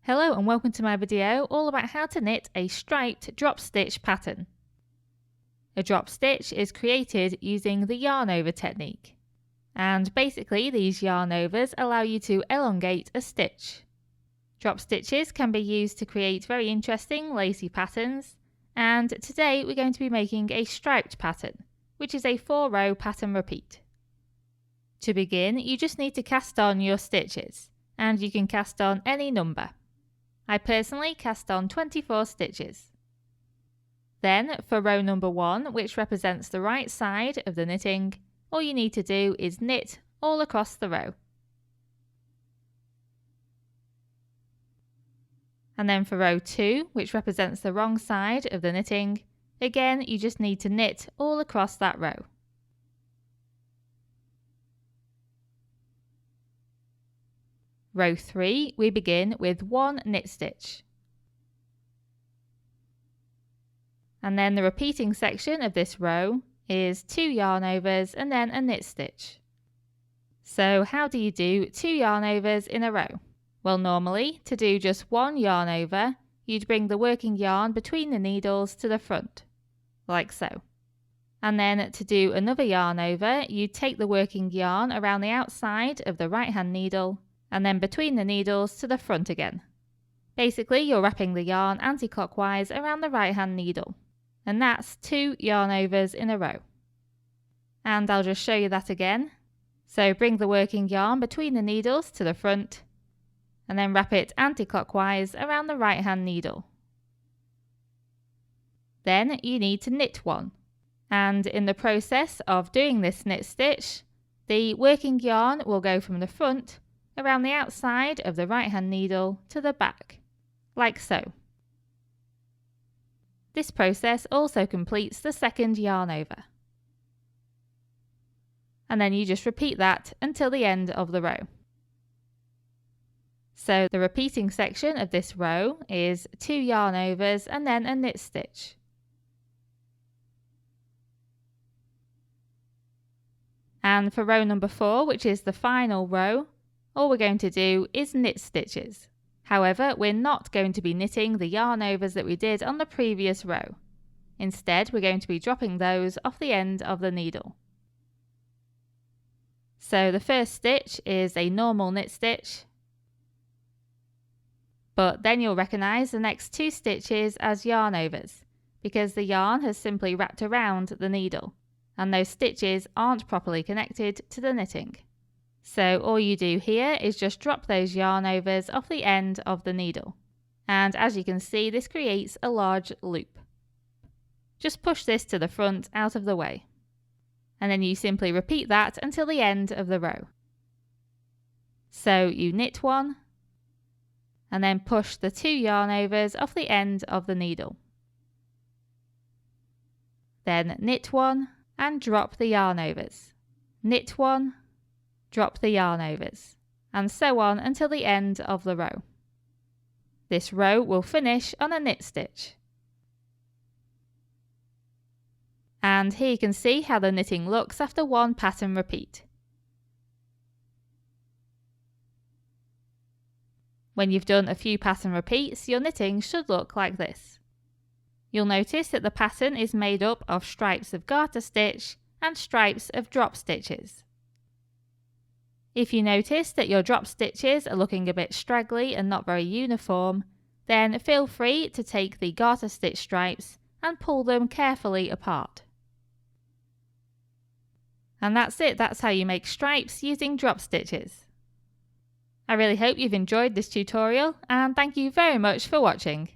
Hello and welcome to my video all about how to knit a striped drop stitch pattern. A drop stitch is created using the yarn over technique, and basically these yarn overs allow you to elongate a stitch. Drop stitches can be used to create very interesting lacy patterns, and today we're going to be making a striped pattern, which is a 4-row pattern repeat. To begin, you just need to cast on your stitches, and you can cast on any number. I personally cast on 24 stitches. Then for row number 1, which represents the right side of the knitting, all you need to do is knit all across the row. And then for row 2, which represents the wrong side of the knitting, again you just need to knit all across that row. Row 3, we begin with 1 knit stitch. And then the repeating section of this row is 2 yarn overs and then a knit stitch. So how do you do 2 yarn overs in a row? Well, normally to do just 1 yarn over, you'd bring the working yarn between the needles to the front, like so. And then to do another yarn over, you'd take the working yarn around the outside of the right hand needle and then between the needles to the front again. Basically, you're wrapping the yarn anti-clockwise around the right hand needle. And that's 2 yarn overs in a row. And I'll just show you that again. So bring the working yarn between the needles to the front and then wrap it anti-clockwise around the right hand needle. Then you need to knit 1. And in the process of doing this knit stitch, the working yarn will go from the front around the outside of the right hand needle to the back, like so. This process also completes the second yarn over. And then you just repeat that until the end of the row. So the repeating section of this row is 2 yarn overs and then a knit stitch. And for row number 4, which is the final row, all we're going to do is knit stitches. However, we're not going to be knitting the yarn overs that we did on the previous row. Instead, we're going to be dropping those off the end of the needle. So the first stitch is a normal knit stitch, but then you'll recognise the next 2 stitches as yarn overs, because the yarn has simply wrapped around the needle, and those stitches aren't properly connected to the knitting. So all you do here is just drop those yarn overs off the end of the needle. And as you can see, this creates a large loop. Just push this to the front out of the way. And then you simply repeat that until the end of the row. So you knit 1, and then push the 2 yarn overs off the end of the needle. Then knit 1 and drop the yarn overs. Knit 1, drop the yarn overs, and so on until the end of the row. This row will finish on a knit stitch. And here you can see how the knitting looks after 1 pattern repeat. When you've done a few pattern repeats, your knitting should look like this. You'll notice that the pattern is made up of stripes of garter stitch and stripes of drop stitches. If you notice that your drop stitches are looking a bit straggly and not very uniform, then feel free to take the garter stitch stripes and pull them carefully apart. And that's it, that's how you make stripes using drop stitches. I really hope you've enjoyed this tutorial, and thank you very much for watching.